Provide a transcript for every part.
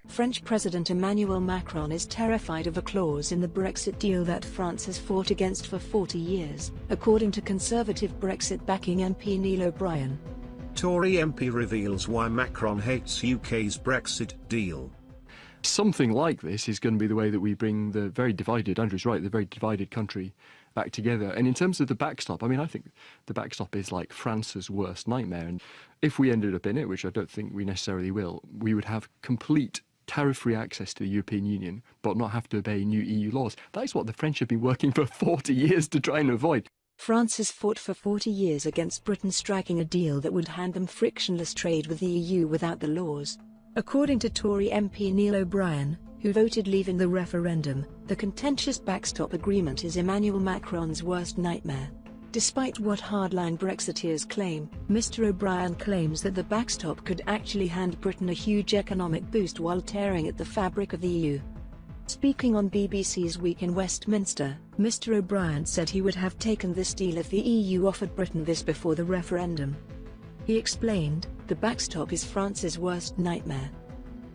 French President Emmanuel Macron is terrified of a clause in the Brexit deal that France has fought against for 40 years, according to Conservative Brexit-backing MP Neil O'Brien. Tory MP reveals why Macron hates UK's Brexit deal. Something like this is going to be the way that we bring the very divided, Andrew's right, the very divided country back together. And in terms of the backstop, I mean, I think the backstop is like France's worst nightmare. And if we ended up in it, which I don't think we necessarily will, we would have complete tariff-free access to the European Union, but not have to obey new EU laws. That is what the French have been working for 40 years to try and avoid. France has fought for 40 years against Britain striking a deal that would hand them frictionless trade with the EU without the laws. According to Tory MP Neil O'Brien, who voted leave in the referendum, the contentious backstop agreement is Emmanuel Macron's worst nightmare. Despite what hardline Brexiteers claim, Mr O'Brien claims that the backstop could actually hand Britain a huge economic boost while tearing at the fabric of the EU. Speaking on BBC's Week in Westminster, Mr O'Brien said he would have taken this deal if the EU offered Britain this before the referendum. He explained, "The backstop is France's worst nightmare.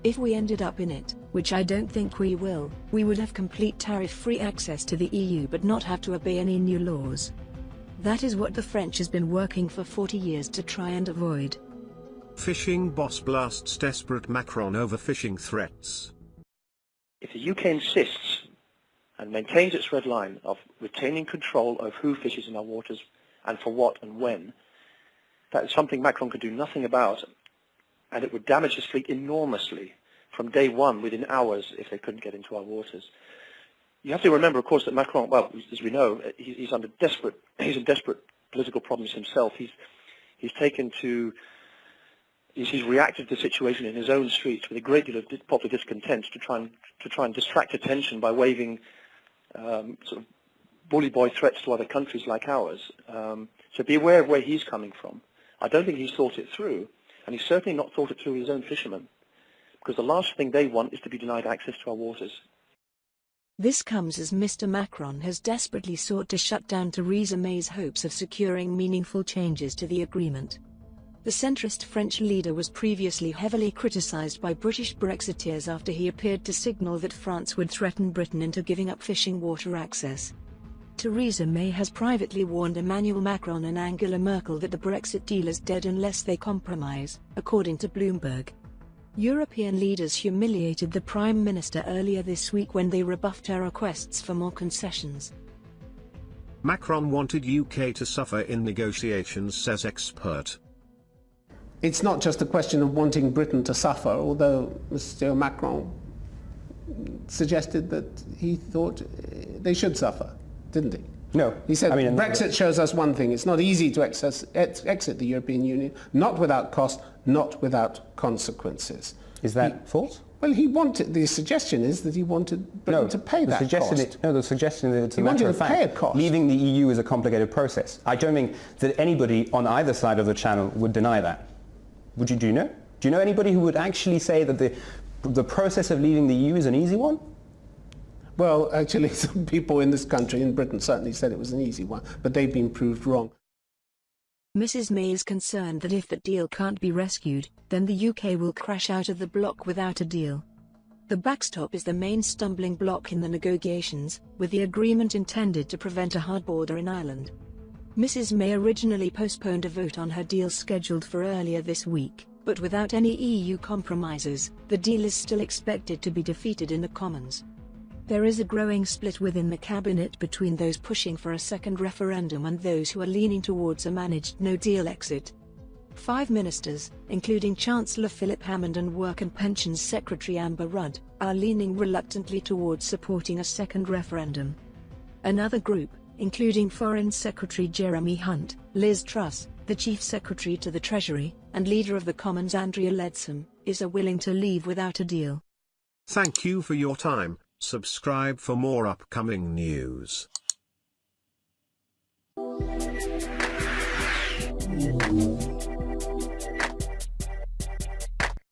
If we ended up in it, which I don't think we will, we would have complete tariff-free access to the EU but not have to obey any new laws. That is what the French has been working for 40 years to try and avoid." Fishing boss blasts desperate Macron over fishing threats. If the UK insists and maintains its red line of retaining control of who fishes in our waters and for what and when, that is something Macron could do nothing about, and it would damage his fleet enormously from day one within hours if they couldn't get into our waters. You have to remember, of course, that Macron, well, as we know, he's in desperate political problems himself. He's reacted to the situation in his own streets with a great deal of popular discontent to try and distract attention by waving sort of bully boy threats to other countries like ours. So be aware of where he's coming from. I don't think he's thought it through, and he's certainly not thought it through with his own fishermen, because the last thing they want is to be denied access to our waters. This comes as Mr Macron has desperately sought to shut down Theresa May's hopes of securing meaningful changes to the agreement. The centrist French leader was previously heavily criticised by British Brexiteers after he appeared to signal that France would threaten Britain into giving up fishing water access. Theresa May has privately warned Emmanuel Macron and Angela Merkel that the Brexit deal is dead unless they compromise, according to Bloomberg. European leaders humiliated the Prime Minister earlier this week when they rebuffed her requests for more concessions. Macron wanted UK to suffer in negotiations, says expert. It's not just a question of wanting Britain to suffer, although Mr Macron suggested that he thought they should suffer, didn't he? No. He said, Brexit shows us one thing: it's not easy to exit the European Union, not without cost, not without consequences. Is that false? Well, the suggestion is that he wanted Britain to pay that cost. The suggestion is it's a matter of fact. Leaving the EU is a complicated process. I don't think that anybody on either side of the channel would deny that. Do you know? Do you know anybody who would actually say that the process of leaving the EU is an easy one? Well, actually, some people in this country, in Britain, certainly said it was an easy one, but they've been proved wrong. Mrs May is concerned that if the deal can't be rescued, then the UK will crash out of the bloc without a deal. The backstop is the main stumbling block in the negotiations, with the agreement intended to prevent a hard border in Ireland. Mrs May originally postponed a vote on her deal scheduled for earlier this week, but without any EU compromises, the deal is still expected to be defeated in the Commons. There is a growing split within the cabinet between those pushing for a second referendum and those who are leaning towards a managed no-deal exit. 5 ministers, including Chancellor Philip Hammond and Work and Pensions Secretary Amber Rudd, are leaning reluctantly towards supporting a second referendum. Another group, including Foreign Secretary Jeremy Hunt, Liz Truss, the Chief Secretary to the Treasury, and Leader of the Commons Andrea Leadsom, is willing to leave without a deal. Thank you for your time. Subscribe for more upcoming news.